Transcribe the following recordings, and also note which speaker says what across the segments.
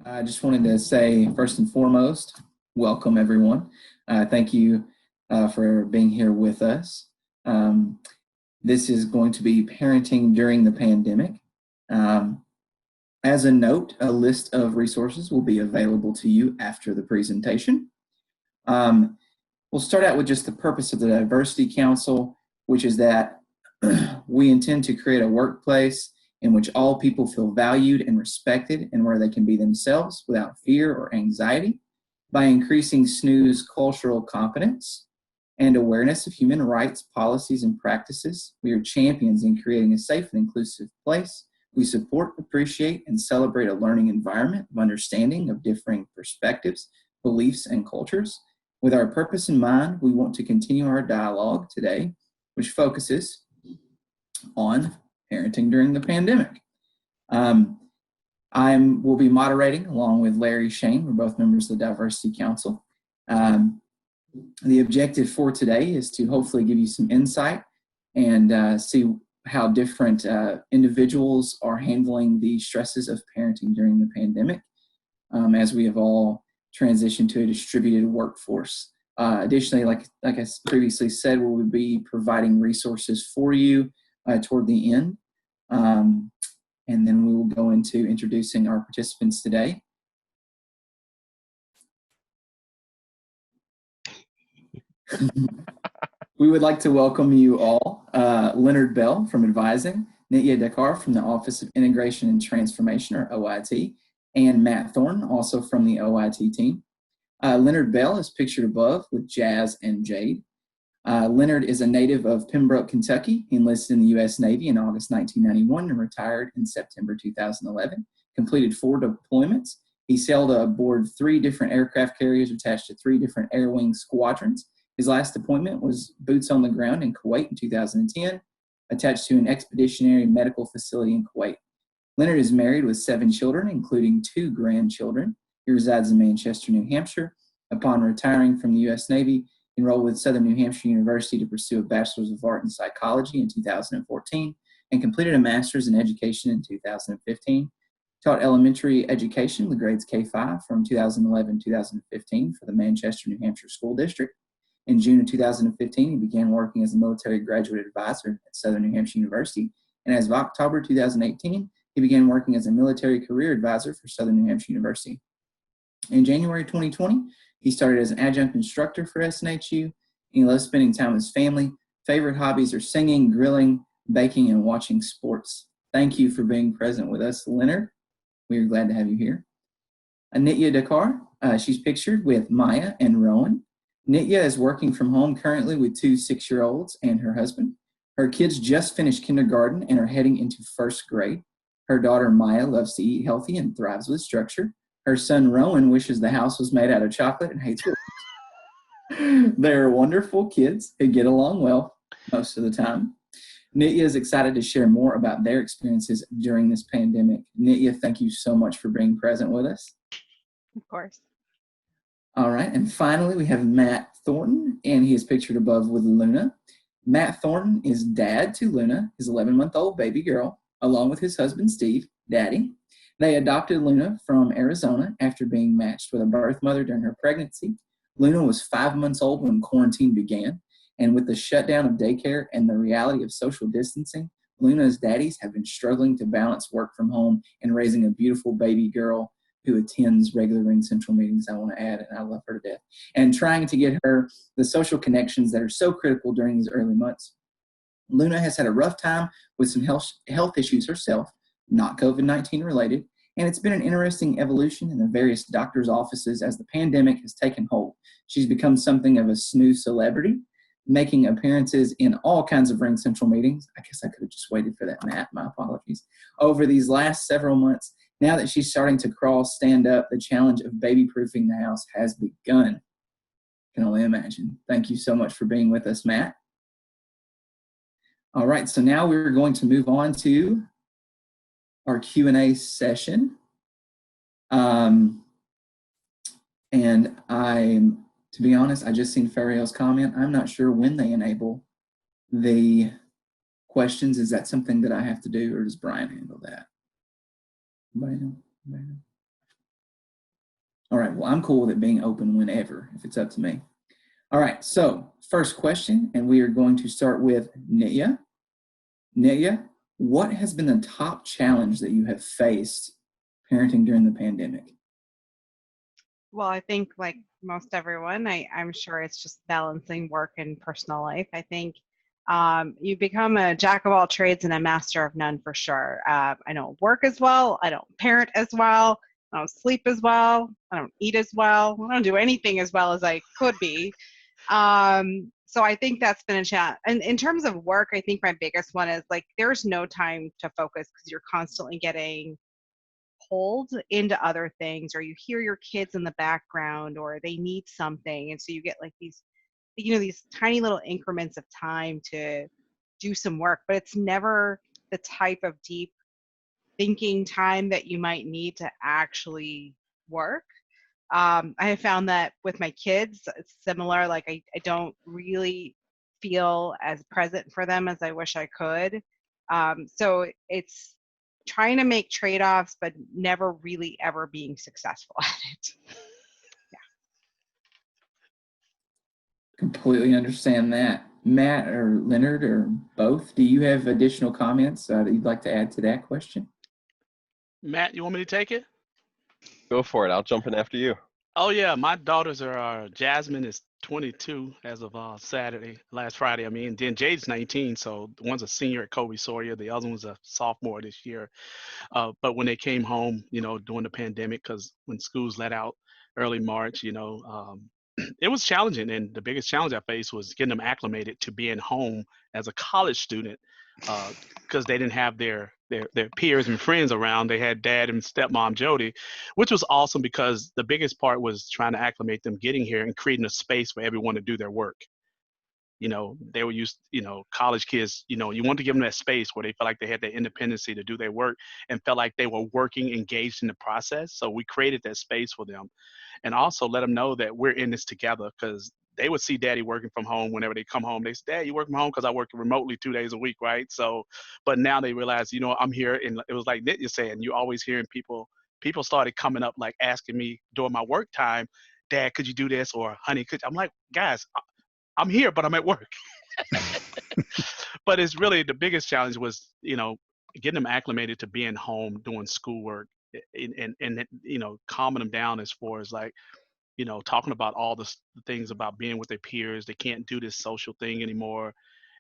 Speaker 1: I just wanted to say, first and foremost, welcome everyone. Thank you for being here with us. Um, this is going to be parenting during the pandemic. Um, as a note, a list of resources will be available to you after the presentation. Um, we'll start out with just the purpose of the Diversity Council, which is that we intend to create a workplace in which all people feel valued and respected and where they can be themselves without fear or anxiety. By increasing SNU's cultural competence and awareness of human rights, policies, and practices, we are champions in creating a safe and inclusive place. We support, appreciate, and celebrate a learning environment of understanding of differing perspectives, beliefs, and cultures. With our purpose in mind, we want to continue our dialogue today, which focuses on parenting during the pandemic. I will be moderating along with Larry Shane. We're both members of the Diversity Council. The objective for today is to hopefully give you some insight and see how different individuals are handling the stresses of parenting during the pandemic as we have all transitioned to a distributed workforce. Additionally, like I previously said, we will be providing resources for you toward the end. And then we will go into introducing our participants today. We would like to welcome you all, Leonard Bell from Advising, Nitya Dakar from the Office of Integration and Transformation, or OIT, and Matt Thornton, also from the OIT team. Leonard Bell is pictured above with Jazz and Jade. Leonard is a native of Pembroke, Kentucky. He enlisted in the U.S. Navy in August 1991 and retired in September 2011. Completed 4 deployments. He sailed aboard 3 different aircraft carriers attached to 3 different air wing squadrons. His last deployment was boots on the ground in Kuwait in 2010, attached to an expeditionary medical facility in Kuwait. Leonard is married with 7 children, including 2 grandchildren. He resides in Manchester, New Hampshire. Upon retiring from the U.S. Navy, enrolled with Southern New Hampshire University to pursue a Bachelor's of Art in Psychology in 2014, and completed a Master's in Education in 2015. Taught elementary education with grades K-5 from 2011-2015 for the Manchester, New Hampshire School District. In June of 2015, he began working as a military graduate advisor at Southern New Hampshire University, and as of October 2018, he began working as a military career advisor for Southern New Hampshire University. In January 2020, he started as an adjunct instructor for SNHU. He loves spending time with his family. Favorite hobbies are singing, grilling, baking, and watching sports. Thank you for being present with us, Leonard. We are glad to have you here. Nitya Dakar, she's pictured with Maya and Rowan. Nitya is working from home currently with 2 6-year-olds and her husband. Her kids just finished kindergarten and are heading into 1st grade. Her daughter Maya loves to eat healthy and thrives with structure. Her son Rowan wishes the house was made out of chocolate and hates cookies. They're wonderful kids who get along well most of the time. Nitya is excited to share more about their experiences during this pandemic. Nitya, thank you so much for being present with us.
Speaker 2: Of course.
Speaker 1: All right, and finally we have Matt Thornton, and he is pictured above with Luna. Matt Thornton is dad to Luna, his 11-month-old baby girl, along with his husband Steve, Daddy. They adopted Luna from Arizona after being matched with a birth mother during her pregnancy. Luna was 5 months old when quarantine began, and with the shutdown of daycare and the reality of social distancing, Luna's daddies have been struggling to balance work from home and raising a beautiful baby girl who attends regular RingCentral meetings, I want to add, and I love her to death, and trying to get her the social connections that are so critical during these early months. Luna has had a rough time with some health issues herself, not COVID-19 related, and it's been an interesting evolution in the various doctors' offices as the pandemic has taken hold. She's become something of a SNU celebrity, making appearances in all kinds of RingCentral meetings. I guess I could have just waited for that, Matt. My apologies. Over these last several months, now that she's starting to crawl, stand up, the challenge of baby-proofing the house has begun. I can only imagine. Thank you so much for being with us, Matt. All right, so now we're going to move on to our Q&A session. And to be honest, I just seen Fariel's comment. I'm not sure when they enable the questions. Is that something that I have to do, or does Brian handle that? Anybody know? All right, well, I'm cool with it being open whenever, if it's up to me. All right, so first question, and we are going to start with Nitya. Nitya, what has been the top challenge that you have faced parenting during the pandemic?
Speaker 2: Well, I think like most everyone, I'm sure it's just balancing work and personal life. I think you become a jack of all trades and a master of none for sure. I don't work as well. I don't parent as well. I don't sleep as well. I don't eat as well. I don't do anything as well as I could be. So I think that's been a challenge. And in terms of work, I think my biggest one is like there's no time to focus because you're constantly getting pulled into other things, or you hear your kids in the background or they need something, and so you get like these, these tiny little increments of time to do some work, but it's never the type of deep thinking time that you might need to actually work. I have found that with my kids it's similar. Like I don't really feel as present for them as I wish I could. So it's trying to make trade-offs but never really ever being successful at it.
Speaker 1: Completely understand that. Matt or Leonard or both, do you have additional comments that you'd like to add to that question?
Speaker 3: Matt, you want me to take it?
Speaker 4: Go for it. I'll jump in after you.
Speaker 3: Oh yeah, my daughters are Jasmine is 22 as of last Friday. I mean, then Jade's 19, so one's a senior at Kobe Sawyer, the other one's a sophomore this year. But when they came home, during the pandemic, because when schools let out early March, it was challenging, and the biggest challenge I faced was getting them acclimated to being home as a college student, because they didn't have their peers and friends around. They had dad and stepmom Jody, which was awesome because the biggest part was trying to acclimate them getting here and creating a space for everyone to do their work. They were used, college kids, you want to give them that space where they felt like they had that independency to do their work and felt like they were working, engaged in the process. So we created that space for them, and also let them know that we're in this together, because they would see daddy working from home whenever they come home. They say, Dad, you work from home? Because I work remotely 2 days a week, right? So, but now they realize, I'm here. And it was like Nitya saying, you always hearing people started coming up, like asking me during my work time, Dad, could you do this? Or honey, I'm like, guys, I'm here, but I'm at work. But it's really the biggest challenge was, getting them acclimated to being home, doing schoolwork, and calming them down as far as like, talking about all the things about being with their peers. They can't do this social thing anymore.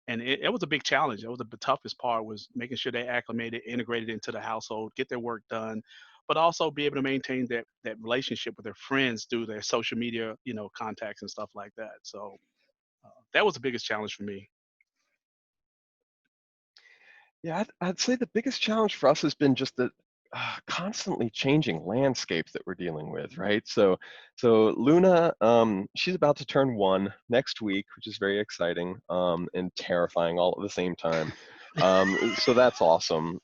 Speaker 3: And it was a big challenge. It was the toughest part, was making sure they acclimated, integrated into the household, get their work done, but also be able to maintain that relationship with their friends through their social media, contacts and stuff like that. So that was the biggest challenge for me.
Speaker 4: Yeah, I'd say the biggest challenge for us has been just the constantly changing landscape that we're dealing with, right? So Luna, she's about to turn 1 next week, which is very exciting, and terrifying all at the same time. So that's awesome.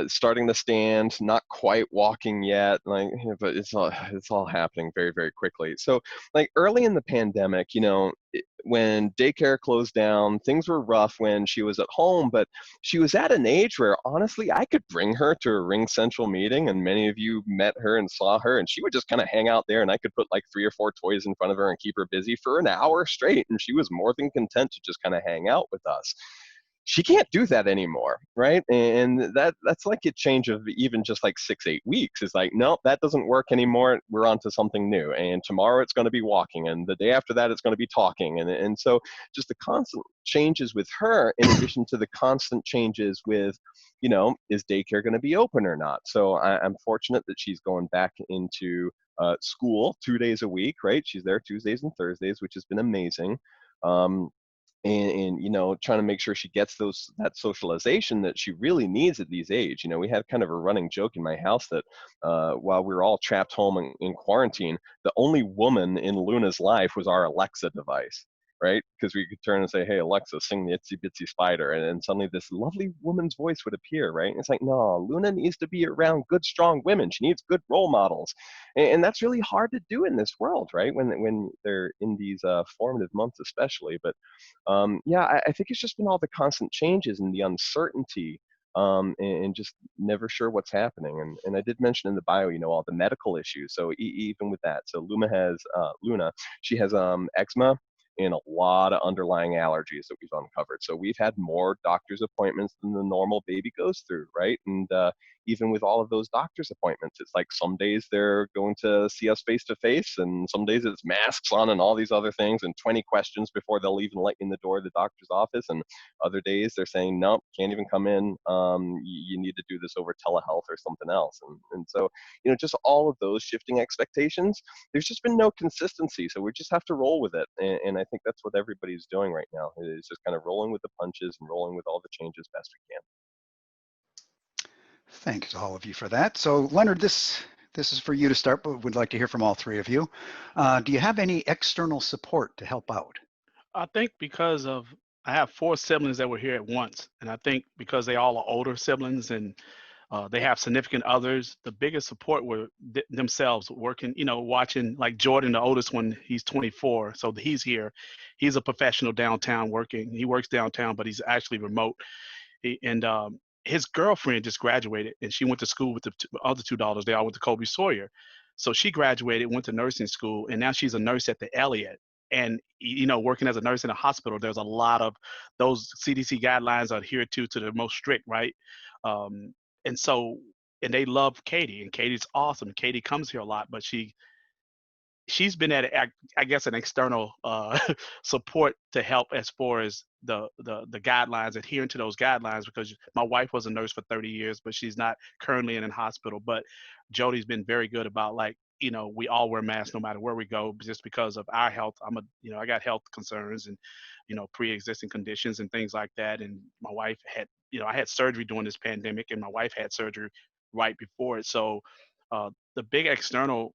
Speaker 4: Starting to stand, not quite walking yet, but it's all happening very, very quickly. So like early in the pandemic, when daycare closed down, things were rough when she was at home, but she was at an age where honestly I could bring her to a Ring Central meeting, and many of you met her and saw her, and she would just kind of hang out there, and I could put like 3 or 4 toys in front of her and keep her busy for an hour straight, and she was more than content to just kind of hang out with us. She can't do that anymore, right? And that's like a change of even just like 6-8 weeks. It's like, no, that doesn't work anymore. We're on to something new. And tomorrow it's going to be walking, and the day after that it's going to be talking. And so just the constant changes with her, in addition to the constant changes with, is daycare going to be open or not? So I'm fortunate that she's going back into school 2 days a week, right? She's there Tuesdays and Thursdays, which has been amazing. Um, and trying to make sure she gets that socialization that she really needs at these age. We had kind of a running joke in my house that while we were all trapped home in quarantine, the only woman in Luna's life was our Alexa device, right? Because we could turn and say, hey Alexa, sing the Itsy Bitsy Spider, and then suddenly this lovely woman's voice would appear, right? And it's like, no, Luna needs to be around good strong women. She needs good role models, and that's really hard to do in this world, right? When they're in these formative months especially. But yeah, I think it's just been all the constant changes and the uncertainty and just never sure what's happening. And I did mention in the bio, all the medical issues. So even with that, so Luna, she has eczema and a lot of underlying allergies that we've uncovered. So we've had more doctor's appointments than the normal baby goes through, right? And even with all of those doctor's appointments, it's like some days they're going to see us face to face, and some days it's masks on and all these other things, and 20 questions before they'll even let you in the door of the doctor's office. And other days they're saying, nope, can't even come in. You need to do this over telehealth or something else. And so, just all of those shifting expectations, there's just been no consistency. So we just have to roll with it. And I think that's what everybody's doing right now, is just kind of rolling with the punches and rolling with all the changes best we can.
Speaker 5: Thanks all of you for that. So Leonard, this is for you to start, but we'd like to hear from all three of you. Do you have any external support to help out?
Speaker 3: I think because I have 4 siblings that were here at once, and I think because they all are older siblings and they have significant others, the biggest support were themselves working, watching, like Jordan, the oldest one, he's 24, so he's here. He's a professional downtown working. He works downtown, but he's actually remote. And his girlfriend just graduated, and she went to school with the other 2 daughters. They all went to Kobe Sawyer. So she graduated, went to nursing school, and now she's a nurse at the Elliott. And working as a nurse in a hospital, there's a lot of those CDC guidelines are adhered to the most strict, right? And so, and they love Katie, and Katie's awesome. Katie comes here a lot, but she's been at, I guess, an external support to help as far as the guidelines, adhering to those guidelines, because my wife was a nurse for 30 years, but she's not currently in a hospital. But Jody's been very good about, like, we all wear masks no matter where we go, just because of our health. I got health concerns and, pre-existing conditions and things like that. And my wife had, I had surgery during this pandemic, and my wife had surgery right before it. So the big external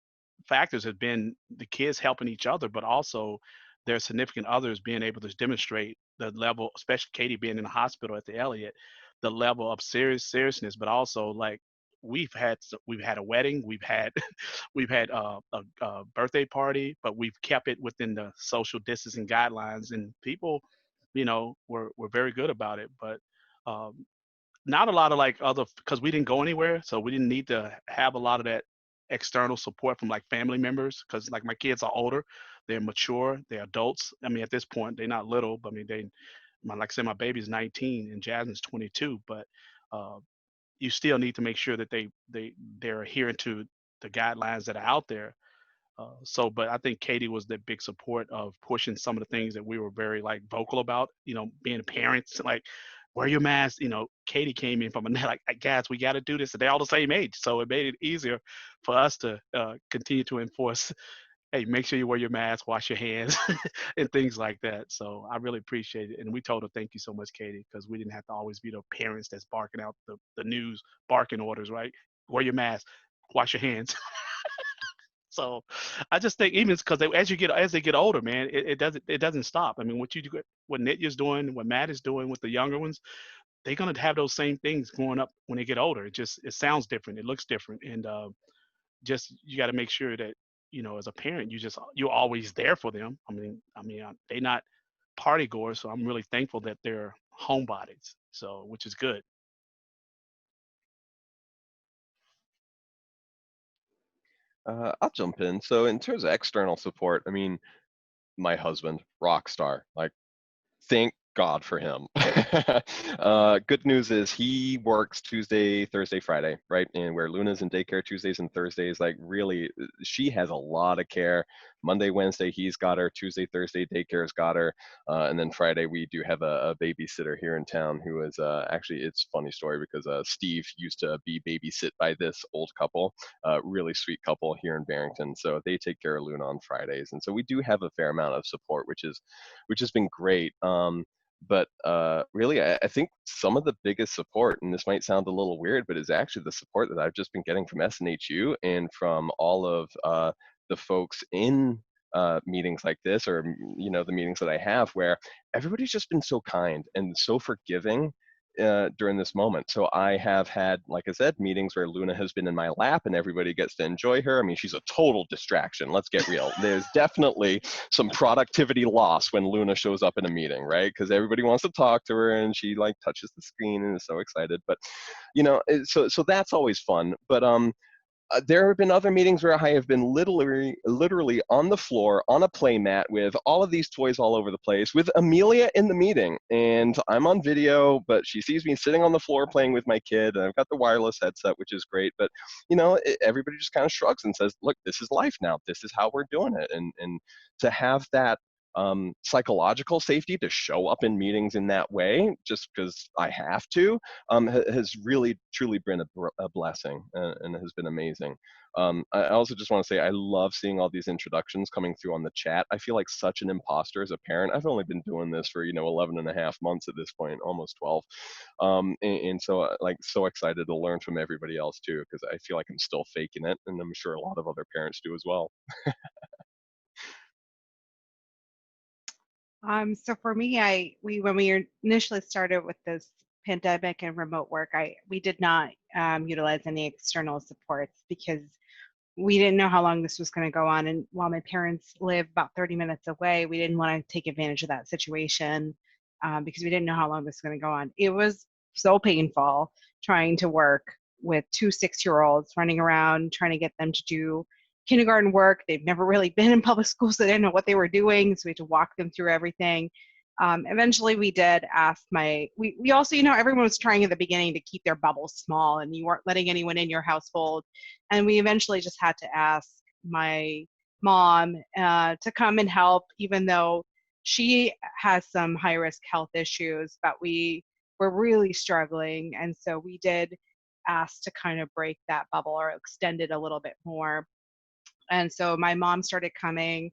Speaker 3: factors have been the kids helping each other, but also their significant others being able to demonstrate the level, especially Katie being in the hospital at the Elliott, the level of seriousness, but also, like, we've had a wedding, we've had a birthday party, but we've kept it within the social distancing guidelines, and people, were very good about it. But not a lot of, like, other, because we didn't go anywhere, so we didn't need to have a lot of that external support from, like, family members, because, like, my kids are older, they're mature, they're adults. I mean, at this point they're not little, but I mean, like I said, my baby's 19 and Jasmine's 22, but you still need to make sure that they're adhering to the guidelines that are out there. But I think Katie was the big support of pushing some of the things that we were very, like, vocal about, being parents, like, wear your mask. Katie came in from like, guys, we got to do this. And they're all the same age. So it made it easier for us to continue to enforce, hey, make sure you wear your mask, wash your hands, and things like that. So I really appreciate it. And we told her, thank you so much, Katie, because we didn't have to always be the parents that's barking out the news, barking orders, right? Wear your mask, wash your hands. So I just think, even because as they get older, man, it doesn't stop. I mean, what Nitya's doing, what Matt is doing with the younger ones, they're gonna have those same things growing up when they get older. It sounds different, it looks different, and just, you got to make sure that, as a parent, you're always there for them. I mean, they're not party goers, so I'm really thankful that they're homebodies. So, which is good.
Speaker 4: I'll jump in. So in terms of external support, I mean, my husband, rock star, like, thank God for him. Good news is he works Tuesday, Thursday, Friday, right? And where Luna's in daycare Tuesdays and Thursdays, like, really, she has a lot of care. Monday, Wednesday, he's got her. Tuesday, Thursday, daycare's got her. And then Friday, we do have a babysitter here in town who is actually, it's a funny story, because Steve used to be babysit by this old couple, really sweet couple here in Barrington. So they take care of Luna on Fridays. And so we do have a fair amount of support, which has been great. But really, I think some of the biggest support, and this might sound a little weird, but is actually the support that I've just been getting from SNHU and from all of the folks in meetings like this, or the meetings that I have, where everybody's just been so kind and so forgiving during this moment. So I have had, like I said, meetings where Luna has been in my lap and everybody gets to enjoy her. I mean, she's a total distraction. Let's get real. There's definitely some productivity loss when Luna shows up in a meeting, right? Because everybody wants to talk to her and she like touches the screen and is so excited. But so that's always fun. But there have been other meetings where I have been literally on the floor on a play mat with all of these toys all over the place with Amelia in the meeting. And I'm on video, but she sees me sitting on the floor playing with my kid. And I've got the wireless headset, which is great. But, everybody just kind of shrugs and says, look, this is life now. This is how we're doing it. And to have that psychological safety to show up in meetings in that way, just because I have to, has really truly been a blessing and has been amazing. I also just want to say I love seeing all these introductions coming through on the chat. I feel like such an imposter as a parent. I've only been doing this for 11 and a half months at this point, almost 12, and so so excited to learn from everybody else too, because I feel like I'm still faking it, and I'm sure a lot of other parents do as well.
Speaker 2: So for me, when we initially started with this pandemic and remote work, we did not utilize any external supports because we didn't know how long this was going to go on. And while my parents live about 30 minutes away, we didn't want to take advantage of that situation because we didn't know how long this was going to go on. It was so painful trying to work with 2 6-year-olds running around, trying to get them to do kindergarten work. They've never really been in public school, so they didn't know what they were doing. So we had to walk them through everything. Eventually we did ask we also, everyone was trying at the beginning to keep their bubbles small and you weren't letting anyone in your household. And we eventually just had to ask my mom to come and help, even though she has some high risk health issues, but we were really struggling. And so we did ask to kind of break that bubble or extend it a little bit more. And so my mom started coming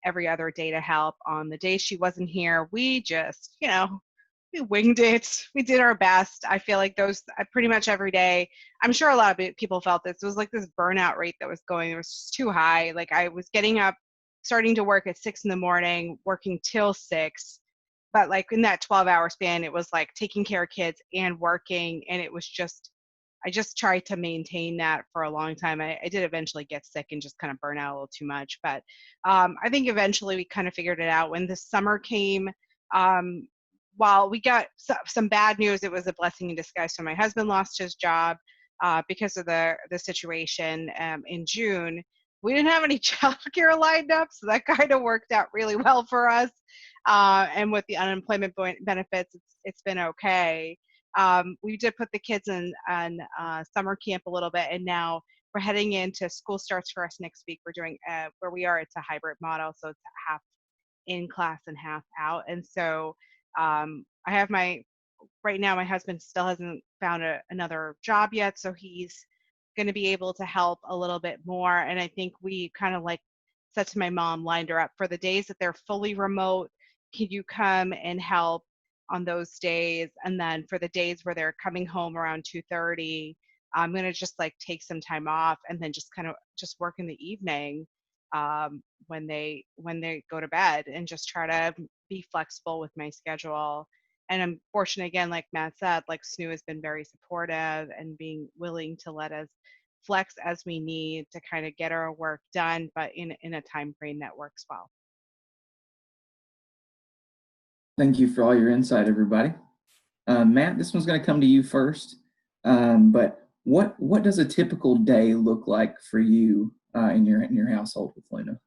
Speaker 2: every other day to help. On the day she wasn't here, we just, we winged it. We did our best. I feel like pretty much every day, I'm sure a lot of people felt this. It was like this burnout rate that was going. It was just too high. Like I was getting up, starting to work at 6 a.m, working till 6. But like in that 12-hour span, it was like taking care of kids and working. And it was just, I just tried to maintain that for a long time. I did eventually get sick and just kind of burn out a little too much. But I think eventually we kind of figured it out. When the summer came, while we got some bad news, it was a blessing in disguise. So my husband lost his job because of the situation in June. We didn't have any childcare lined up, so that kind of worked out really well for us. And with the unemployment benefits, it's been okay. We did put the kids in summer camp a little bit, and now we're heading into school starts for us next week. We're doing where we are, it's a hybrid model, so it's half in class and half out. And so I have right now my husband still hasn't found another job yet, so he's going to be able to help a little bit more. And I think we kind of said to my mom, lined her up for the days that they're fully remote. Can you come and help on those days? And then for the days where they're coming home around 2:30, I'm going to just take some time off and then just kind of just work in the evening when they go to bed, and just try to be flexible with my schedule. And I'm fortunate, again, like Matt said, SNU has been very supportive and being willing to let us flex as we need to kind of get our work done, but in a time frame that works well.
Speaker 1: Thank you for all your insight, everybody. Matt, this one's going to come to you first. But what does a typical day look like for you in your household with Luna?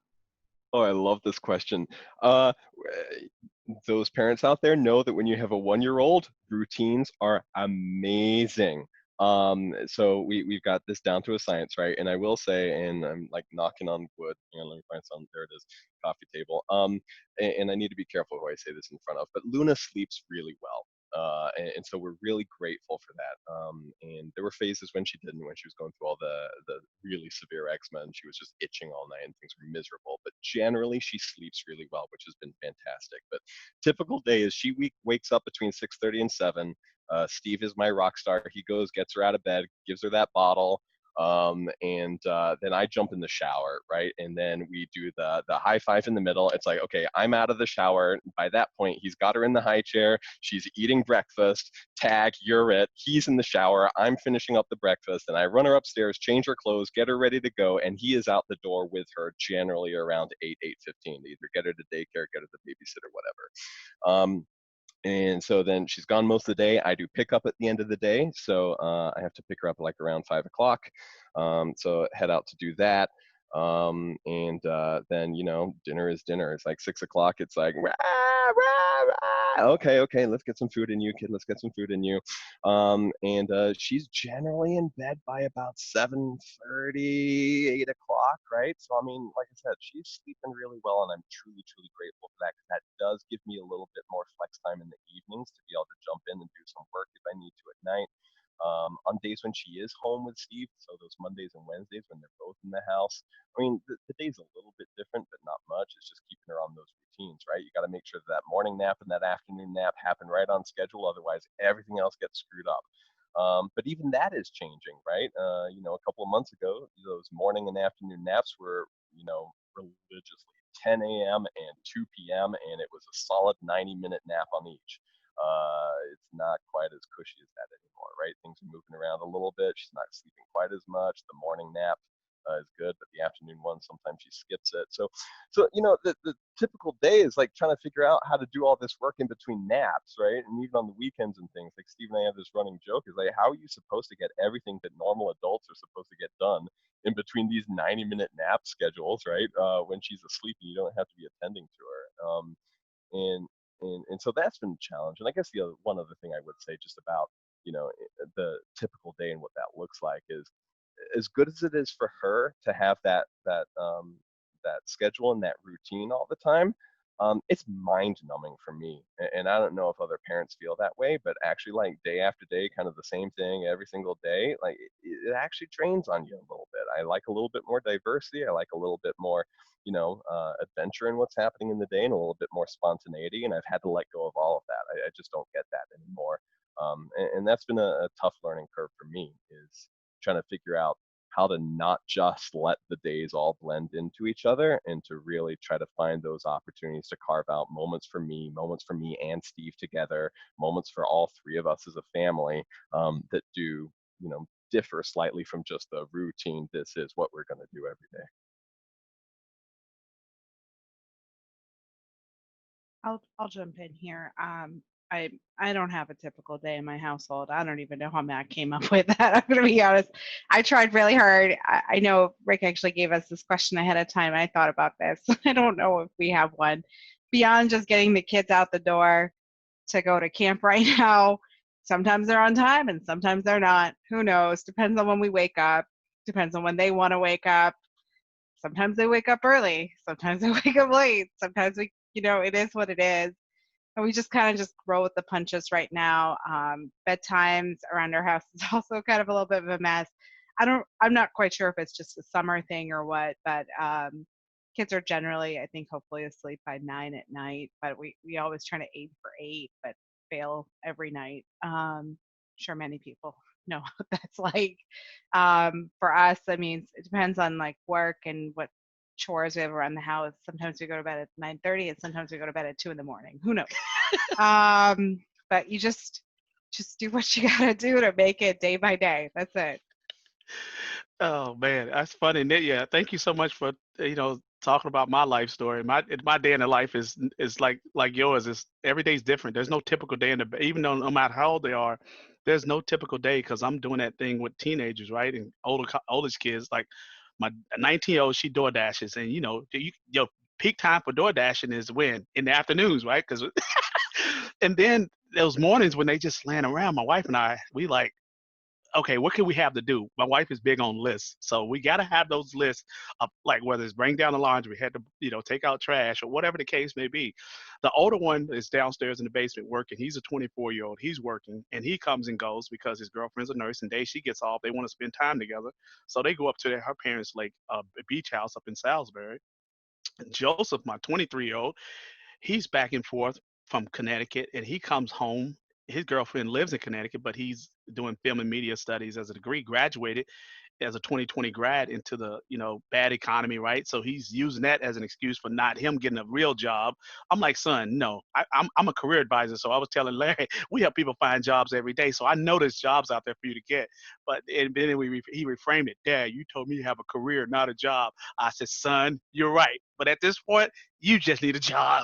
Speaker 4: Oh, I love this question. Those parents out there know that when you have a 1-year-old, routines are amazing. So we've got this down to a science, right? And I will say, and I'm knocking on wood. Hang on, let me find some. There it is, coffee table. And I need to be careful who I say this in front of, but Luna sleeps really well. And so we're really grateful for that. And there were phases when she didn't, when she was going through all the really severe eczema, and she was just itching all night and things were miserable. But generally, she sleeps really well, which has been fantastic. But typical day is she wakes up between 6:30 and 7. Steve is my rock star. He goes, gets her out of bed, gives her that bottle, Then I jump in the shower, right? And then we do the high five in the middle. It's like, okay, I'm out of the shower. By that point, he's got her in the high chair. She's eating breakfast. Tag, you're it. He's in the shower. I'm finishing up the breakfast, and I run her upstairs, change her clothes, get her ready to go, and he is out the door with her generally around 8:15 to either get her to daycare, get her to babysit, or whatever. And so then she's gone most of the day. I do pick up at the end of the day. So I have to pick her up like around 5 o'clock. So head out to do that. Then, dinner is dinner. It's like 6 o'clock. It's like, rah, rah, rah. Okay, let's get some food in you, kid. Let's get some food in you. She's generally in bed by about 7:30, 8 o'clock, right? So, I mean, like I said, she's sleeping really well, and I'm truly, truly grateful for that, because that does give me a little bit more flex time in the evenings to be able to jump in and do some work if I need to at night. On days when she is home with Steve, so those Mondays and Wednesdays when they're both in the house, I mean, the day's a little bit different, but not much. It's just keeping her on those routines, right? You got to make sure that morning nap and that afternoon nap happen right on schedule. Otherwise, everything else gets screwed up. But even that is changing, right? A couple of months ago, those morning and afternoon naps were, religiously 10 a.m. and 2 p.m., and it was a solid 90-minute nap on each. It's not quite as cushy as that anymore, right? Things are moving around a little bit. She's not sleeping quite as much. The morning nap is good, but the afternoon one, sometimes she skips it. So the typical day is like trying to figure out how to do all this work in between naps, right? And even on the weekends and things. Like Steve and I have this running joke is like, how are you supposed to get everything that normal adults are supposed to get done in between these 90-minute nap schedules, right? When she's asleep and you don't have to be attending to her. And so that's been a challenge. And I guess one other thing I would say just about the typical day and what that looks like is, as good as it is for her to have that schedule and that routine all the time, it's mind numbing for me. And I don't know if other parents feel that way, but actually, like, day after day, kind of the same thing every single day, like it actually drains on you a little bit. I like a little bit more diversity. I like a little bit more adventure in what's happening in the day, and a little bit more spontaneity. And I've had to let go of all of that. I just don't get that anymore. And that's been a tough learning curve for me, is trying to figure out how to not just let the days all blend into each other, and to really try to find those opportunities to carve out moments for me and Steve together, moments for all three of us as a family, that do, differ slightly from just the routine. This is what we're going to do every day.
Speaker 2: I'll jump in here. I don't have a typical day in my household. I don't even know how Matt came up with that. I'm gonna be honest. I tried really hard. I know Rick actually gave us this question ahead of time. I thought about this. I don't know if we have one beyond just getting the kids out the door to go to camp right now. Sometimes they're on time and sometimes they're not. Who knows? Depends on when we wake up. Depends on when they want to wake up. Sometimes they wake up early. Sometimes they wake up late. Sometimes it is what it is. And we just kind of just roll with the punches right now. Bedtimes around our house is also kind of a little bit of a mess. I'm not quite sure if it's just a summer thing or what, but kids are generally, I think, hopefully asleep by 9 at night, but we always try to aim for 8, but fail every night. Sure many people know what that's like. For us, I mean, it depends on like work and what chores we have around the house. Sometimes we go to bed at 9:30 and sometimes we go to bed at 2 a.m. Who knows? But you just do what you gotta do to make it day by day. That's it.
Speaker 3: Oh man, that's funny. Yeah, thank you so much for talking about my life story. My day in the life is like yours. Is every day's different. There's no typical day in the, even though no matter how old they are, there's no typical day, because I'm doing that thing with teenagers, right? And oldest kids, like my 19-year-old, she door dashes, and your peak time for door dashing is when in the afternoons, right? Because and then those mornings when they just laying around, my wife and I, we like, okay, what can we have to do? My wife is big on lists, so we got to have those lists of, like, whether it's bring down the laundry, had to take out trash, or whatever the case may be. The older one is downstairs in the basement working. He's a 24-year-old. He's working, and he comes and goes because his girlfriend's a nurse, and day she gets off, they want to spend time together, so they go up to her parents' like beach house up in Salisbury. Joseph, my 23-year-old, he's back and forth from Connecticut, and he comes home. His girlfriend lives in Connecticut, but he's doing film and media studies as a degree, graduated, as a 2020 grad into the, bad economy, right? So he's using that as an excuse for not him getting a real job. I'm like, son, no, I'm a career advisor. So I was telling Larry, we help people find jobs every day. So I know there's jobs out there for you to get. But and then he reframed it. Dad, you told me to have a career, not a job. I said, son, you're right. But at this point, you just need a job.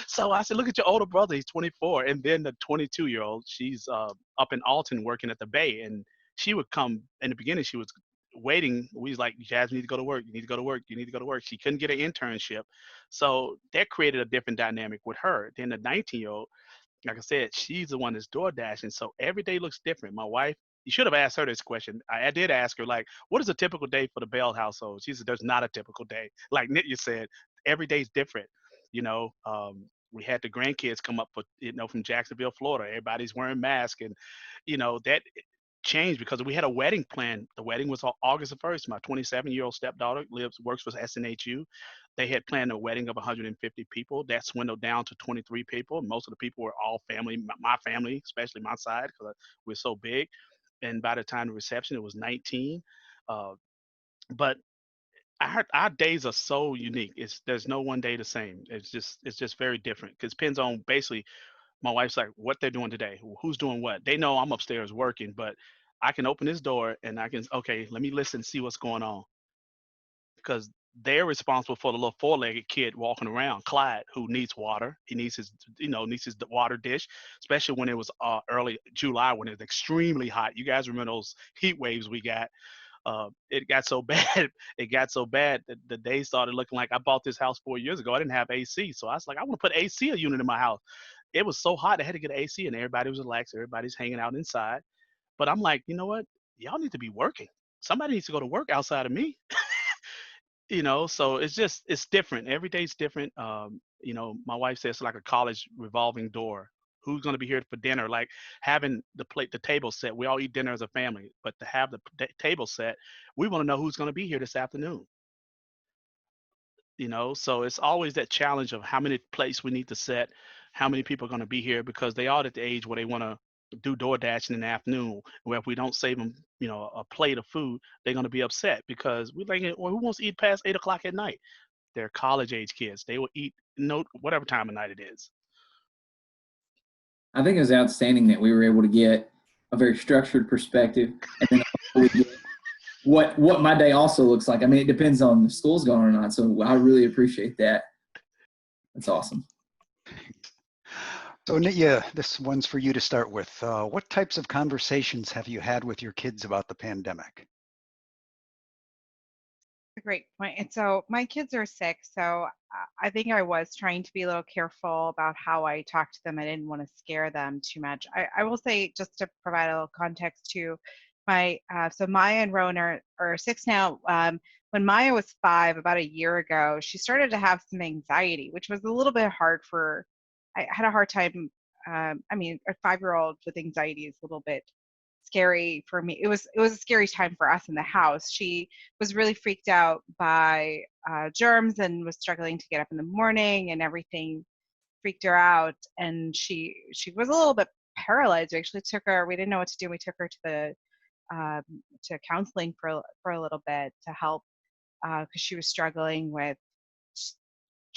Speaker 3: So I said, look at your older brother. He's 24. And then the 22-year-old, she's up in Alton working at the Bay. And she would come in the beginning, she was waiting. We was like, Jasmine, you need to go to work. You need to go to work. You need to go to work. She couldn't get an internship. So that created a different dynamic with her. Then the 19-year-old, like I said, she's the one that's door dashing. So every day looks different. My wife, you should have asked her this question. I did ask her, like, what is a typical day for the Bell household? She said, there's not a typical day. Like Nitya said, every day's different. You know, we had the grandkids come up for, from Jacksonville, Florida. Everybody's wearing masks. And, that changed because we had a wedding plan. The wedding was on August the 1st. My 27-year-old stepdaughter works for SNHU. They had planned a wedding of 150 people. That swindled down to 23 people. Most of the people were all family, my family, especially my side, because we're so big. And by the time the reception, it was 19. But our days are so unique. There's no one day the same. It's just very different. Because it depends on basically my wife's like what they're doing today, who's doing what. They know I'm upstairs working, but I can open this door and I can, okay, let me listen, see what's going on, because they're responsible for the little four-legged kid walking around, Clyde, who needs water. He needs his, needs his water dish, especially when it was early July when it was extremely hot. You guys remember those heat waves we got? It got so bad. It got so bad that the day started looking like I bought this house 4 years ago. I didn't have AC, so I was like, I want to put AC unit in my house. It was so hot, I had to get an AC, and everybody was relaxed. Everybody's hanging out inside. But I'm like, you know what? Y'all need to be working. Somebody needs to go to work outside of me. So it's different. Every day's different. My wife says it's like a college revolving door. Who's going to be here for dinner? Like having the table set. We all eat dinner as a family, but to have the table set, we want to know who's going to be here this afternoon. So it's always that challenge of how many plates we need to set, how many people are going to be here, because they are at the age where they want to do DoorDash in the afternoon, where if we don't save them, a plate of food, they're going to be upset because we're like, well, who wants to eat past 8 o'clock at night? They're college age kids. They will eat whatever time of night it is.
Speaker 1: I think it was outstanding that we were able to get a very structured perspective, and then we get what my day also looks like. I mean, it depends on the school's going or not. So I really appreciate that. That's awesome.
Speaker 5: So Nitya, this one's for you to start with. What types of conversations have you had with your kids about the pandemic?
Speaker 2: A great point. And so my kids are sick, so I think I was trying to be a little careful about how I talked to them. I didn't want to scare them too much. I will say, just to provide a little context to my, so Maya and Rowan are 6 now. When Maya was 5, about a year ago, she started to have some anxiety, which was a little bit hard I had a hard time. A 5-year-old with anxiety is a little bit scary for me. It was a scary time for us in the house. She was really freaked out by germs and was struggling to get up in the morning, and everything freaked her out. And she was a little bit paralyzed. We actually took her. We didn't know what to do. We took her to counseling for a little bit to help because she was struggling with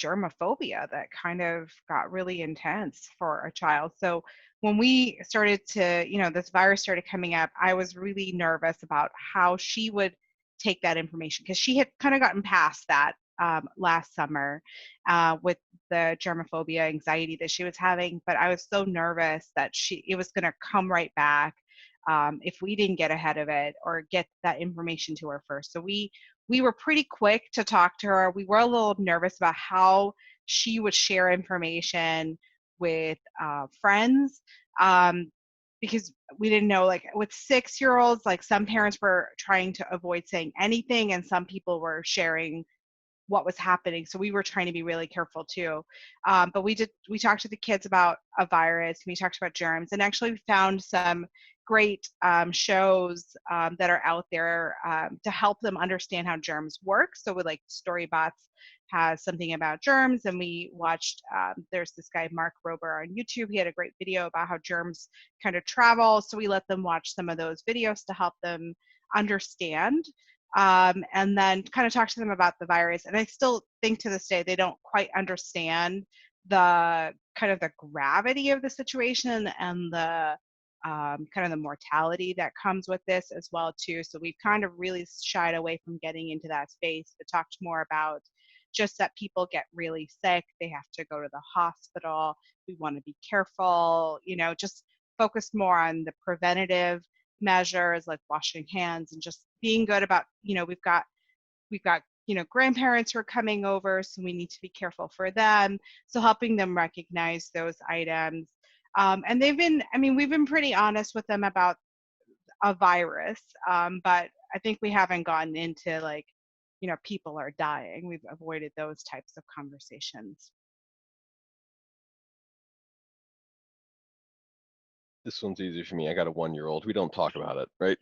Speaker 2: germophobia that kind of got really intense for a child. So when we started to, this virus started coming up, I was really nervous about how she would take that information, because she had kind of gotten past that last summer with the germophobia anxiety that she was having. But I was so nervous that it was going to come right back if we didn't get ahead of it or get that information to her first. So we were pretty quick to talk to her. We were a little nervous about how she would share information with friends because we didn't know, like with 6-year-olds, like some parents were trying to avoid saying anything and some people were sharing what was happening. So we were trying to be really careful too. But we talked to the kids about a virus, and we talked about germs, and actually we found some great shows that are out there to help them understand how germs work. So with like Storybots has something about germs, and we watched, there's this guy, Mark Rober, on YouTube. He had a great video about how germs kind of travel. So we let them watch some of those videos to help them understand, and then kind of talk to them about the virus. And I still think to this day they don't quite understand the kind of the gravity of the situation and the kind of the mortality that comes with this as well too. So we've kind of really shied away from getting into that space, but talked more about just that people get really sick, they have to go to the hospital, we want to be careful, just focus more on the preventative measures like washing hands and just being good about, we've got grandparents who are coming over, so we need to be careful for them. So helping them recognize those items. And we've been pretty honest with them about a virus, but I think we haven't gotten into like, people are dying. We've avoided those types of conversations.
Speaker 4: This one's easy for me. I got a 1-year-old. We don't talk about it, right?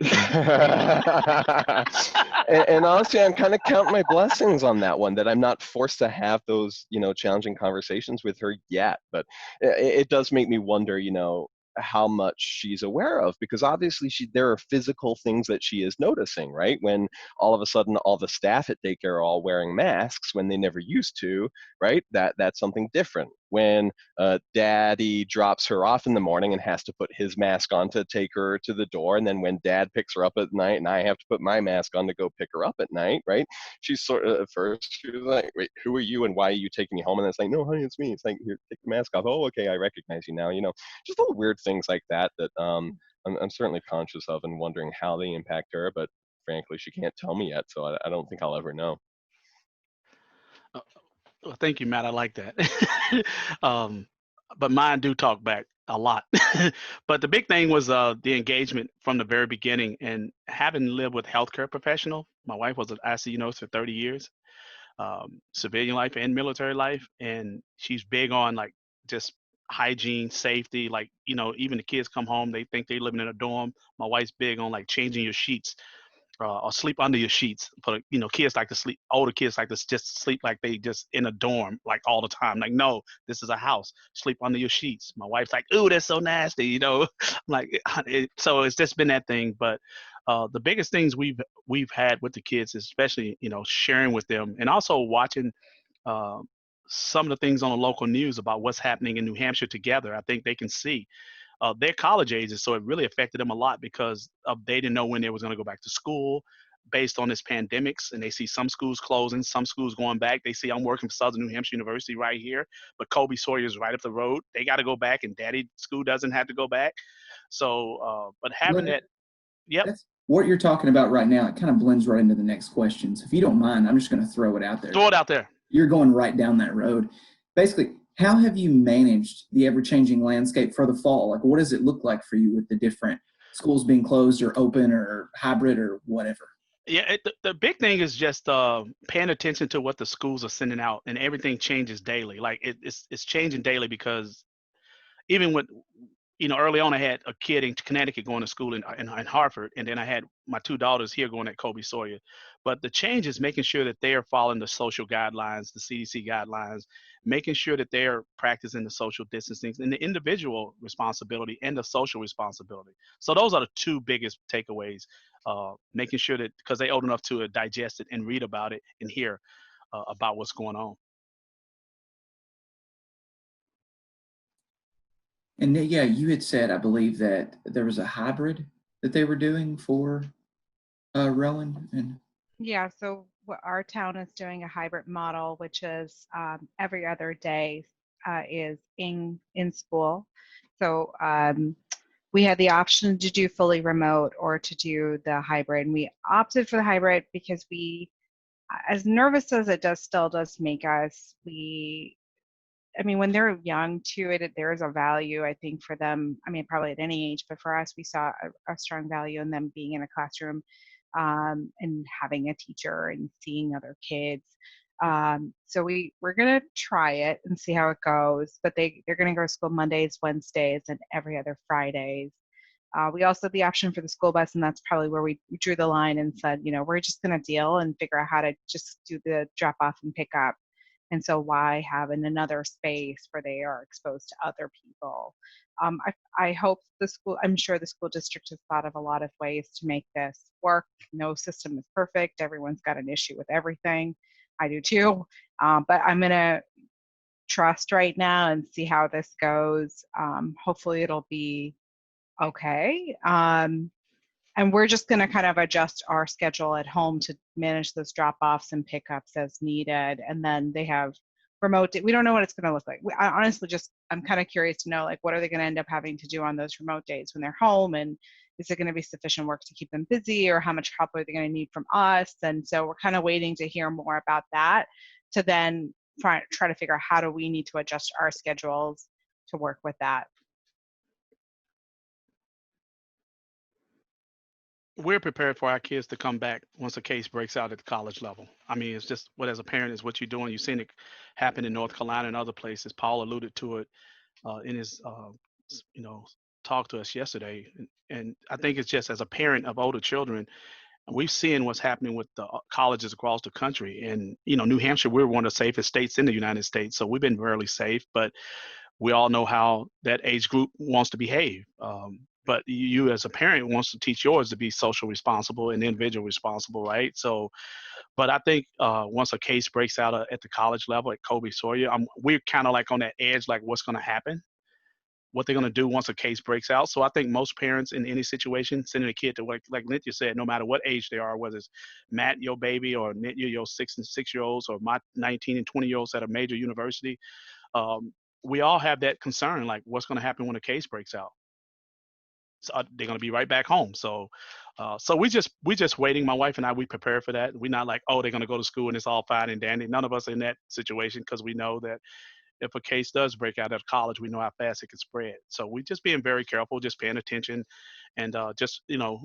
Speaker 4: and honestly, I'm kind of counting my blessings on that one, that I'm not forced to have those, challenging conversations with her yet. But it does make me wonder, how much she's aware of, because obviously there are physical things that she is noticing, right? When all of a sudden all the staff at daycare are all wearing masks when they never used to, right? That's something different. When daddy drops her off in the morning and has to put his mask on to take her to the door, and then when dad picks her up at night and I have to put my mask on to go pick her up at night, right? She's sort of, at first she was like, wait, who are you and why are you taking me home? And it's like, no honey, it's me. It's like, here, take the mask off. Oh, okay, I recognize you now. Just little weird things like that I'm certainly conscious of and wondering how they impact her, but frankly she can't tell me yet, so I don't think I'll ever know.
Speaker 3: Well, thank you, Matt. I like that. But mine do talk back a lot. But the big thing was the engagement from the very beginning, and having lived with healthcare professional. My wife was an ICU nurse for 30 years, civilian life and military life, and she's big on like just hygiene, safety. Like, even the kids come home, they think they're living in a dorm. My wife's big on like changing your sheets. Or sleep under your sheets. But kids like to sleep. Older kids like to just sleep like they just in a dorm like all the time. Like, no, this is a house. Sleep under your sheets. My wife's like, ooh, that's so nasty. I'm like, so it's just been that thing. But the biggest things we've had with the kids, is especially sharing with them, and also watching some of the things on the local news about what's happening in New Hampshire together. I think they can see. They're college ages, so it really affected them a lot because they didn't know when they was going to go back to school based on this pandemics, and they see some schools closing, some schools going back. They see I'm working for Southern New Hampshire University right here, but Colby Sawyer is right up the road. They got to go back, and Daddy school doesn't have to go back. So, but having
Speaker 1: Leonard,
Speaker 3: that, yep.
Speaker 1: That's what you're talking about right now. It kind of blends right into the next question. So if you don't mind, I'm just going to throw it out there.
Speaker 3: Throw it out there.
Speaker 1: You're going right down that road. Basically, how have you managed the ever-changing landscape for the fall? Like, what does it look like for you with the different schools being closed or open or hybrid or whatever?
Speaker 3: Yeah, the big thing is just paying attention to what the schools are sending out, and everything changes daily. Like it's changing daily, because even with early on I had a kid in Connecticut going to school in Hartford, and then I had my 2 daughters here going at Colby Sawyer. But the change is making sure that they are following the social guidelines, the CDC guidelines, making sure that they are practicing the social distancing and the individual responsibility and the social responsibility. So those are the 2 biggest takeaways. Making sure that, because they're old enough to digest it and read about it and hear about what's going on.
Speaker 1: And yeah, you had said, I believe, that there was a hybrid that they were doing for Rowan. And
Speaker 2: Yeah, so what our town is doing a hybrid model, which is every other day is in school. So we had the option to do fully remote or to do the hybrid, and we opted for the hybrid because as nervous as it still does make us, when they're young too, there is a value, I think, for them. Probably at any age, but for us, we saw a strong value in them being in a classroom and having a teacher and seeing other kids. So we're gonna try it and see how it goes. But they're gonna go to school Mondays, Wednesdays, and every other Fridays. We also have the option for the school bus, and that's probably where we drew the line and said, we're just gonna deal and figure out how to just do the drop off and pick up. And so why have in another space where they are exposed to other people? I hope the school, I'm sure the school district has thought of a lot of ways to make this work. No system is perfect. Everyone's got an issue with everything. I do too. But I'm going to trust right now and see how this goes. Hopefully it'll be okay. And we're just going to kind of adjust our schedule at home to manage those drop-offs and pickups as needed. And then they have remote, we don't know what it's going to look like. I honestly just, I'm kind of curious to know, like, what are they going to end up having to do on those remote days when they're home? And is it going to be sufficient work to keep them busy, or how much help are they going to need from us? And so we're kind of waiting to hear more about that to then try to figure out how do we need to adjust our schedules to work with that.
Speaker 3: We're prepared for our kids to come back once a case breaks out at the college level. I mean, it's just what, as a parent, is what you're doing. You've seen it happen in North Carolina and other places. Paul alluded to it in his, you know, talk to us yesterday. And I think it's just, as a parent of older children, we've seen what's happening with the colleges across the country. And, you know, New Hampshire, we're one of the safest states in the United States. So we've been fairly safe, but we all know how that age group wants to behave. But you as a parent wants to teach yours to be social responsible and individual responsible, right? So, but I think once a case breaks out at the college level at Kobe Sawyer, we're kind of like on that edge, like what's going to happen, what they're going to do once a case breaks out. So I think most parents in any situation, sending a kid to, like Nithya said, no matter what age they are, whether it's Matt, your baby, or Nithya, your 6 and 6-year-olds, or my 19 and 20-year-olds at a major university, we all have that concern, like what's going to happen when a case breaks out. So they're going to be right back home. So, so we just waiting. My wife and I, we prepare for that. We're not like, oh, they're going to go to school and it's all fine and dandy. None of us are in that situation, because we know that if a case does break out at college, we know how fast it can spread. So we just being very careful, just paying attention, and just, you know,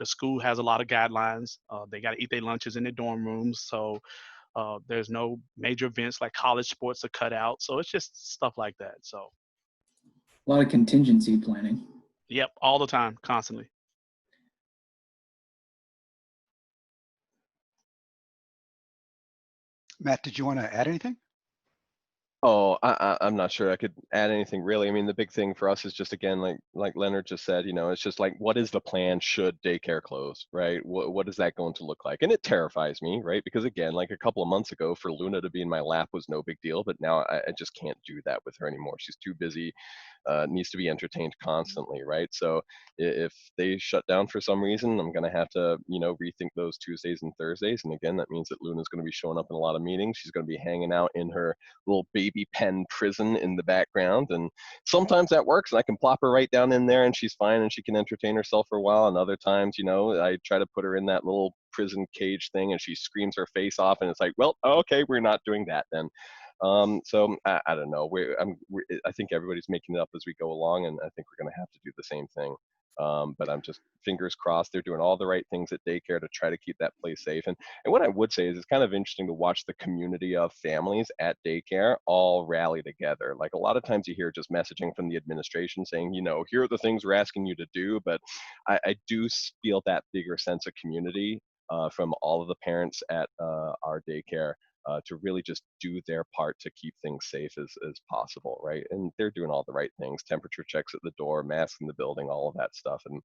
Speaker 3: the school has a lot of guidelines. They got to eat their lunches in their dorm rooms. So there's no major events like college sports are cut out. So it's just stuff like that. So
Speaker 1: A lot of contingency planning.
Speaker 3: yep, all the time, constantly.
Speaker 5: Matt, did you want to add anything?
Speaker 4: Oh, I'm not sure I could add anything really. I mean, the big thing for us is just, again, like Leonard just said, you know, it's just like, what is the plan should daycare close, right? What is that going to look like? And it terrifies me, right? Because again, like a couple of months ago, for Luna to be in my lap was no big deal, but now I just can't do that with her anymore. She's too busy, needs to be entertained constantly, right? So if they shut down for some reason, I'm going to have to, you know, rethink those Tuesdays and Thursdays. And again, that means that Luna's going to be showing up in a lot of meetings. She's going to be hanging out in her little baby pen prison in the background, and sometimes that works and I can plop her right down in there and she's fine and she can entertain herself for a while, and other times, you know, I try to put her in that little prison cage thing and she screams her face off, and it's like, well, okay, we're not doing that then. So I don't know. I think everybody's making it up as we go along, and I think we're going to have to do the same thing. But I'm just fingers crossed they're doing all the right things at daycare to try to keep that place safe. And what I would say is it's kind of interesting to watch the community of families at daycare all rally together. Like a lot of times you hear just messaging from the administration saying, you know, here are the things we're asking you to do. But I do feel that bigger sense of community from all of the parents at our daycare. To really just do their part to keep things safe as possible, right? And they're doing all the right things, temperature checks at the door, masks in the building, all of that stuff. And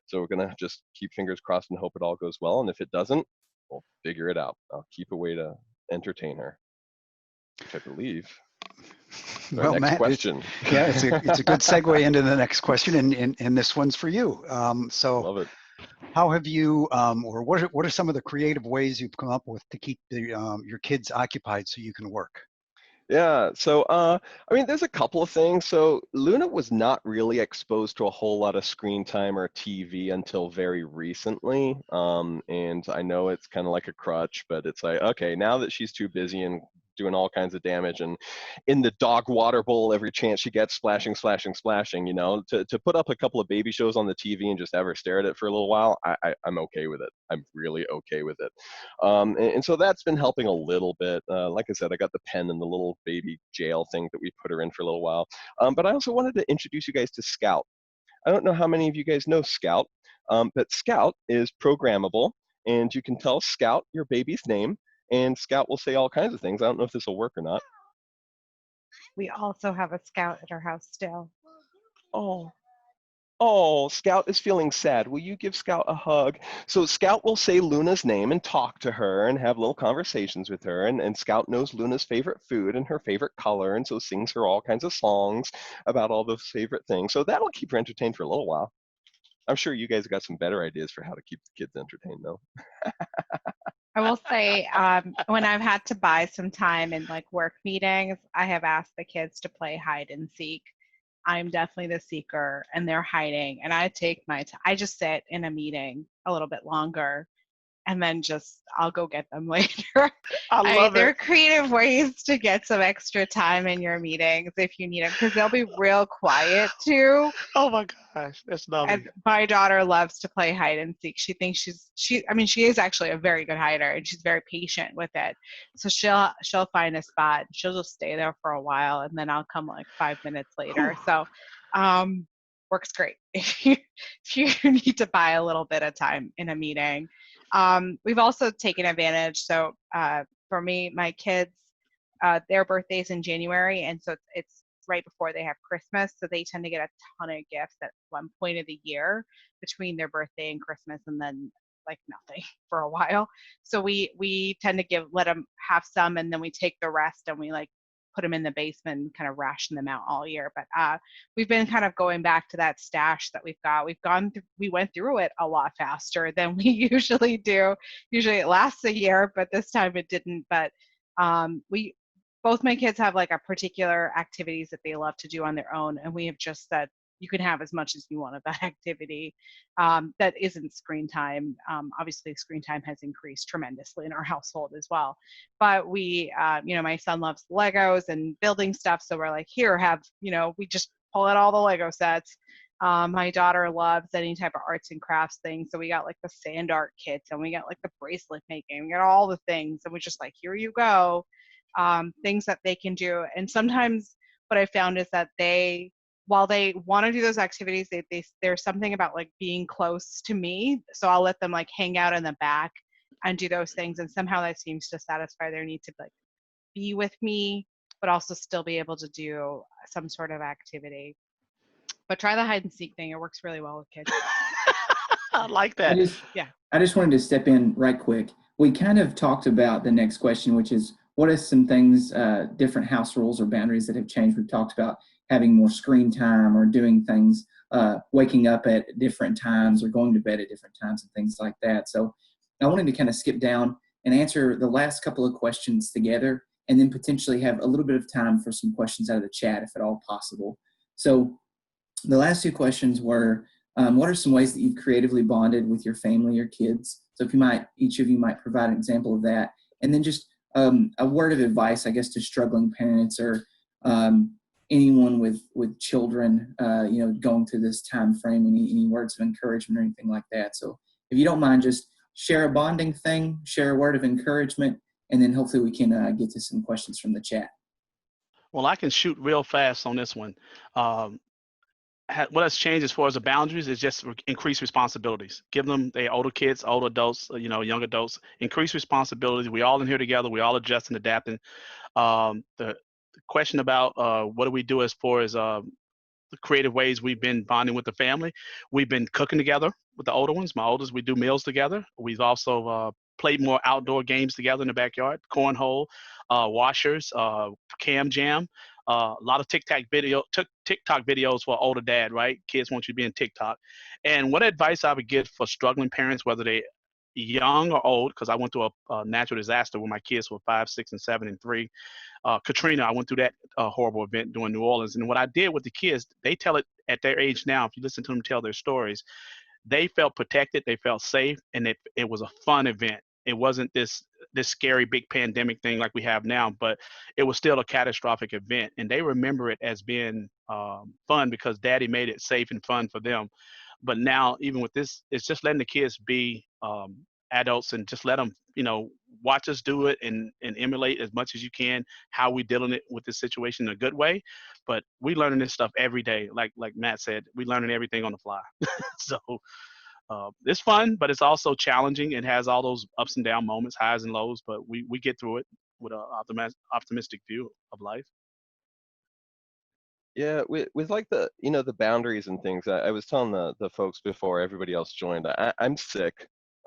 Speaker 4: so we're gonna just keep fingers crossed and hope it all goes well. And if it doesn't, we'll figure it out. I'll keep a way to entertain her, which I believe is our
Speaker 5: Well,
Speaker 4: next
Speaker 5: Matt,
Speaker 4: question.
Speaker 5: yeah, it's a good segue into the next question, and this one's for you. So
Speaker 4: Love it.
Speaker 5: how have you, or what are some of the creative ways you've come up with to keep your kids occupied so you can work?
Speaker 4: Yeah, so I mean, there's a couple of things. So Luna was not really exposed to a whole lot of screen time or TV until very recently. And I know it's kind of like a crutch, but it's like, okay, now that she's too busy and doing all kinds of damage and in the dog water bowl every chance she gets, splashing, you know, to put up a couple of baby shows on the TV and just have her stare at it for a little while, I'm okay with it. I'm really okay with it. And so that's been helping a little bit. Like I said, I got the pen and the little baby jail thing that we put her in for a little while. But I also wanted to introduce you guys to Scout. I don't know how many of you guys know Scout, but Scout is programmable, and you can tell Scout your baby's name, and Scout will say all kinds of things. I don't know if this will work or not.
Speaker 2: We also have a Scout at our house still.
Speaker 4: Oh. Oh, Scout is feeling sad. Will you give Scout a hug? So Scout will say Luna's name and talk to her and have little conversations with her. And Scout knows Luna's favorite food and her favorite color, and so sings her all kinds of songs about all those favorite things. So that'll keep her entertained for a little while. I'm sure you guys got some better ideas for how to keep the kids entertained, though.
Speaker 2: I will say, when I've had to buy some time in like work meetings, I have asked the kids to play hide and seek. I'm definitely the seeker and they're hiding, and I take my time. I just sit in a meeting a little bit longer and then I'll go get them later.
Speaker 3: I love
Speaker 2: There are
Speaker 3: it.
Speaker 2: creative ways to get some extra time in your meetings if you need them, because they'll be real quiet too.
Speaker 3: Oh my gosh, that's lovely.
Speaker 2: And my daughter loves to play hide and seek. She thinks she is actually a very good hider, and she's very patient with it. So she'll find a spot. She'll just stay there for a while, and then I'll come like 5 minutes later. So works great if you need to buy a little bit of time in a meeting. We've also taken advantage. So for me, my kids, their birthday's in January, and so it's right before they have Christmas, so they tend to get a ton of gifts at one point of the year between their birthday and Christmas, and then like nothing for a while. So we tend to let them have some, and then we take the rest and we like put them in the basement and kind of ration them out all year. But we've been kind of going back to that stash that we've got. We went through it a lot faster than we usually do. Usually it lasts a year, but this time it didn't. But both my kids have like a particular activities that they love to do on their own, and we have just said you can have as much as you want of that activity that isn't screen time. Obviously, screen time has increased tremendously in our household as well. But my son loves Legos and building stuff, so we're like, here, we just pull out all the Lego sets. My daughter loves any type of arts and crafts thing, so we got like the sand art kits, and we got like the bracelet making, we got all the things, and we're just like, here you go. Things that they can do. And sometimes what I found is that while they want to do those activities, there's something about like being close to me. So I'll let them like hang out in the back and do those things. And somehow that seems to satisfy their need to like be with me, but also still be able to do some sort of activity. But try the hide and seek thing. It works really well with kids.
Speaker 3: I like that.
Speaker 1: I just wanted to step in right quick. We kind of talked about the next question, which is, what are some things, different house rules or boundaries that have changed? We've talked about having more screen time or doing things, waking up at different times or going to bed at different times and things like that. So I wanted to kind of skip down and answer the last couple of questions together, and then potentially have a little bit of time for some questions out of the chat, if at all possible. So the last two questions were, what are some ways that you've creatively bonded with your family or kids? So if each of you might provide an example of that. And then just a word of advice, I guess, to struggling parents or anyone with children, going through this time frame. Any words of encouragement or anything like that. So if you don't mind, just share a bonding thing, share a word of encouragement, and then hopefully we can get to some questions from the chat.
Speaker 3: Well, I can shoot real fast on this one. What has changed as far as the boundaries is just increased responsibilities. Give them, they older kids, older adults, young adults, increase responsibilities. We all in here together. We all adjusting, adapting. The question about what do we do as far as the creative ways we've been bonding with the family. We've been cooking together with the older ones. My oldest, we do meals together. We've also played more outdoor games together in the backyard, cornhole, washers, cam jam. A lot of TikTok videos for older dad, right? Kids want you to be in TikTok. And what advice I would give for struggling parents, whether they young or old, because I went through a natural disaster when my kids were 5, 6, and 7, and 3. Katrina, I went through that horrible event during New Orleans. And what I did with the kids, they tell it at their age now. If you listen to them tell their stories, they felt protected, they felt safe, and it was a fun event. It wasn't this scary big pandemic thing like we have now, but it was still a catastrophic event. And they remember it as being fun because daddy made it safe and fun for them. But now, even with this, it's just letting the kids be adults and just let them, watch us do it and emulate as much as you can how we dealing with this situation in a good way. But we learning this stuff every day. Like Matt said, we learning everything on the fly. So it's fun, but it's also challenging. It has all those ups and down moments, highs and lows, but we get through it with an optimistic view of life.
Speaker 4: Yeah, with like the the boundaries and things. I was telling the folks before everybody else joined. I'm sick.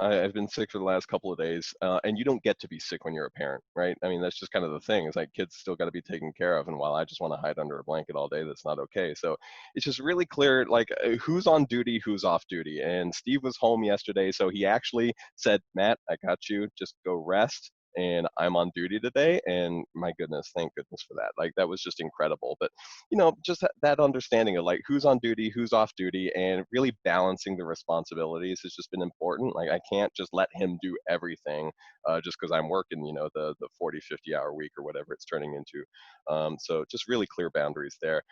Speaker 4: I've been sick for the last couple of days, and you don't get to be sick when you're a parent, right? I mean, that's just kind of the thing. It's like kids still got to be taken care of, and while I just want to hide under a blanket all day, that's not okay. So it's just really clear, like who's on duty, who's off duty. And Steve was home yesterday, so he actually said, "Matt, I got you. Just go rest." And I'm on duty today, and my goodness, thank goodness for that. Like that was just incredible. But just that understanding of like who's on duty, who's off duty, and really balancing the responsibilities has just been important. Like I can't just let him do everything just because I'm working, the 40, 50-hour week or whatever it's turning into. So just really clear boundaries there.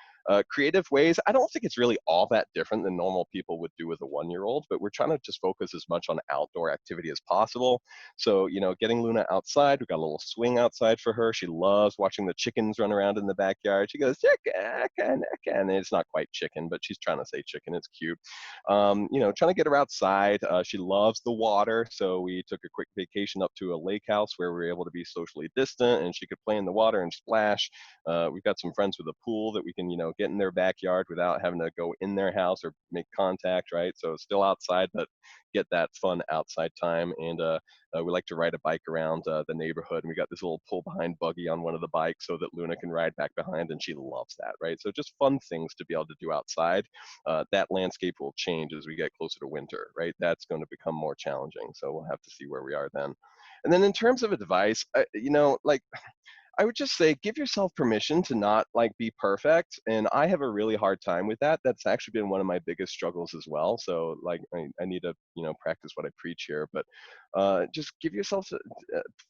Speaker 4: Creative ways, I don't think it's really all that different than normal people would do with a 1-year-old, but we're trying to just focus as much on outdoor activity as possible. So, getting Luna outside, we got a little swing outside for her. She loves watching the chickens run around in the backyard. She goes, chicken. And it's not quite chicken, but she's trying to say chicken. It's cute. Trying to get her outside. She loves the water. So we took a quick vacation up to a lake house where we were able to be socially distant and she could play in the water and splash. We've got some friends with a pool that we can, get in their backyard without having to go in their house or make contact, right? So still outside, but get that fun outside time. And we like to ride a bike around the neighborhood. And we got this little pull behind buggy on one of the bikes so that Luna can ride back behind, and she loves that, right? So just fun things to be able to do outside. That landscape will change as we get closer to winter, right? That's going to become more challenging. So we'll have to see where we are then. And then in terms of advice, I would just say give yourself permission to not be perfect. And I have a really hard time with that. That's actually been one of my biggest struggles as well. So I need to, practice what I preach here, but just give yourself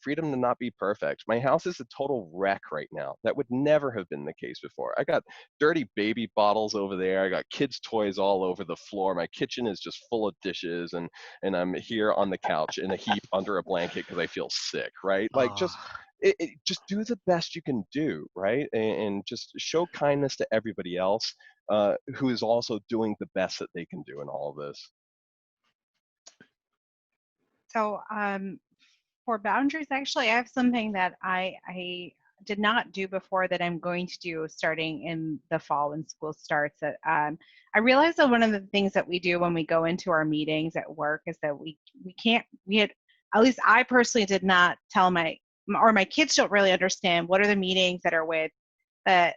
Speaker 4: freedom to not be perfect. My house is a total wreck right now. That would never have been the case before. I got dirty baby bottles over there. I got kids' toys all over the floor. My kitchen is just full of dishes, and I'm here on the couch in a heap under a blanket because I feel sick, right? Just do the best you can do, right? And just show kindness to everybody else who is also doing the best that they can do in all of this.
Speaker 2: So for boundaries, actually, I have something that I did not do before that I'm going to do starting in the fall when school starts. That I realized that one of the things that we do when we go into our meetings at work is that we had, at least I personally did not tell my kids don't really understand what are the meetings that are with that,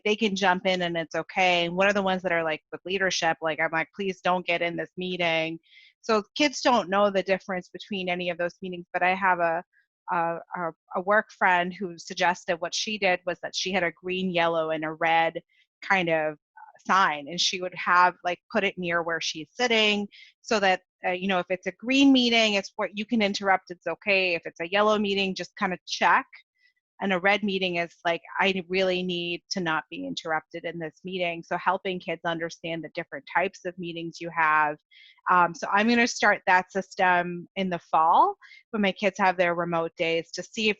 Speaker 2: they can jump in and it's okay. And what are the ones that are with leadership? I'm like, please don't get in this meeting. So kids don't know the difference between any of those meetings, but I have a work friend who suggested what she did was that she had a green, yellow, and a red kind of sign, and she would have put it near where she's sitting so that if it's a green meeting, it's where you can interrupt, it's okay. If it's a yellow meeting, just kind of check. And a red meeting is I really need to not be interrupted in this meeting. So helping kids understand the different types of meetings you have. So I'm going to start that system in the fall when my kids have their remote days to see if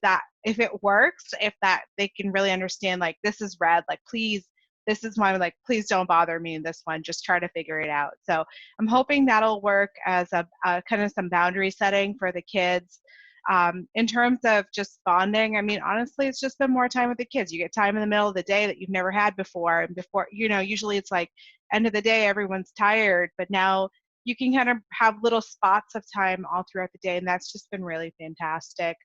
Speaker 2: it works, if they can really understand this is red, please, this is why please don't bother me in this one, just try to figure it out. So I'm hoping that'll work as a kind of some boundary setting for the kids. In terms of just bonding, I mean, honestly, it's just been more time with the kids. You get time in the middle of the day that you've never had before. And before, usually it's end of the day, everyone's tired, but now you can kind of have little spots of time all throughout the day. And that's just been really fantastic.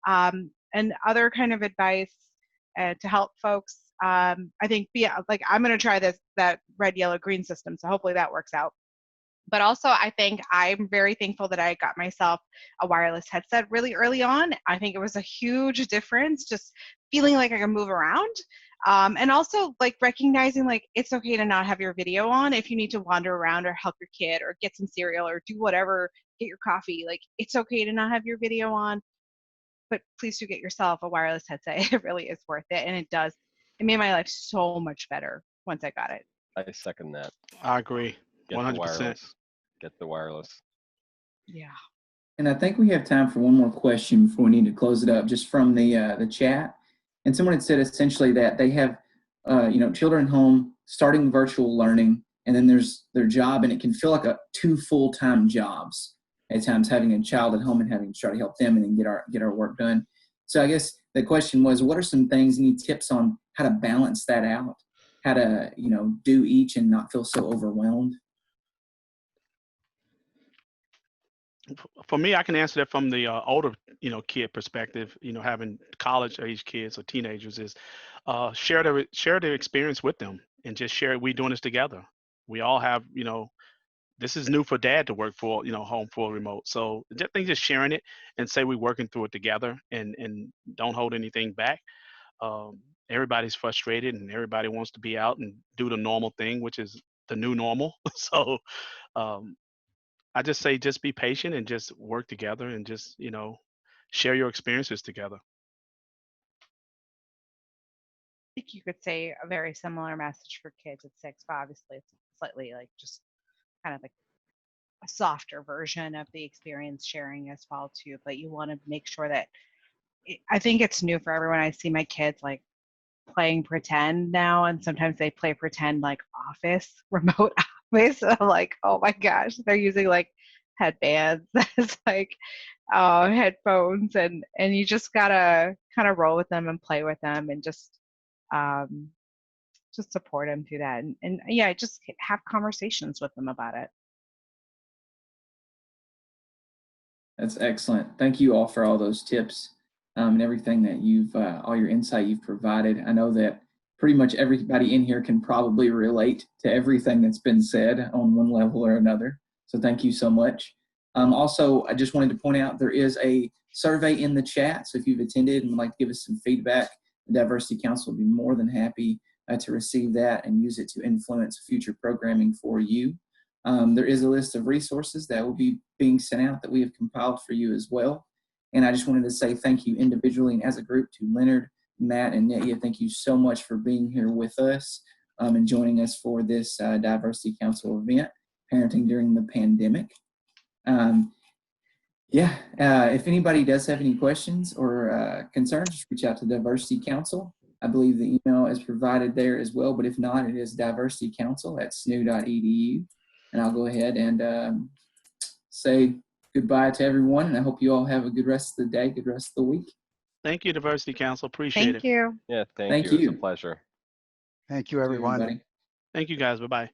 Speaker 2: And other kind of advice to help folks, I think, I'm going to try that red, yellow, green system. So hopefully that works out. But also, I think I'm very thankful that I got myself a wireless headset really early on. I think it was a huge difference, just feeling like I can move around. And also recognizing it's okay to not have your video on if you need to wander around or help your kid or get some cereal or do whatever, get your coffee. It's okay to not have your video on, but please do get yourself a wireless headset. It really is worth it. And it made my life so much better once I got it.
Speaker 4: I second that.
Speaker 3: I agree.
Speaker 4: Get
Speaker 3: 100%.
Speaker 4: the wireless. Get the wireless.
Speaker 2: Yeah.
Speaker 1: And I think we have time for one more question before we need to close it up, just from the chat. And someone had said essentially that they have, children home starting virtual learning, and then there's their job, and it can feel like two full-time jobs at times, having a child at home and having to try to help them and then get our work done. So I guess the question was, what are some things, any tips on how to balance that out, how to, do each and not feel so overwhelmed?
Speaker 3: For me, I can answer that from the older, kid perspective. Having college age kids or teenagers is share their experience with them and just share. We doing this together. We all have, this is new for dad to work for, home full remote. So just sharing it and say we're working through it together and don't hold anything back. Everybody's frustrated and everybody wants to be out and do the normal thing, which is the new normal. So um, I just say just be patient and just work together and just, share your experiences together.
Speaker 2: I think you could say a very similar message for kids at 6, but obviously it's slightly like just kind of like a softer version of the experience sharing as well too. But you want to make sure that I think it's new for everyone. I see my kids like playing pretend now, and sometimes they play pretend like office, remote office. And I'm like, oh my gosh, they're using like headbands as like headphones, and you just gotta kind of roll with them and play with them and um, just support them through that, and yeah, just have conversations with them about it.
Speaker 1: That's excellent. Thank you all for all those tips and everything that all your insight you've provided. I know that pretty much everybody in here can probably relate to everything that's been said on one level or another. So thank you so much. Also, I just wanted to point out there is a survey in the chat. So if you've attended and would like to give us some feedback, the Diversity Council will be more than happy to receive that and use it to influence future programming for you. There is a list of resources that will be being sent out that we have compiled for you as well. And I just wanted to say thank you individually and as a group to Leonard, Matt, and Netya. Thank you so much for being here with us and joining us for this Diversity Council event, Parenting During the Pandemic. If anybody does have any questions or concerns, just reach out to Diversity Council. I believe the email is provided there as well, but if not, it is diversitycouncil@snu.edu. And I'll go ahead and say goodbye to everyone, and I hope you all have a good rest of the day, good rest of the week.
Speaker 3: Thank you, Diversity Council. Appreciate it.
Speaker 2: Thank you.
Speaker 4: Yeah,
Speaker 1: Thank
Speaker 4: you. It's
Speaker 1: you.
Speaker 4: a pleasure.
Speaker 5: Thank you, everyone.
Speaker 1: Everybody.
Speaker 3: Thank you, guys. Bye-bye.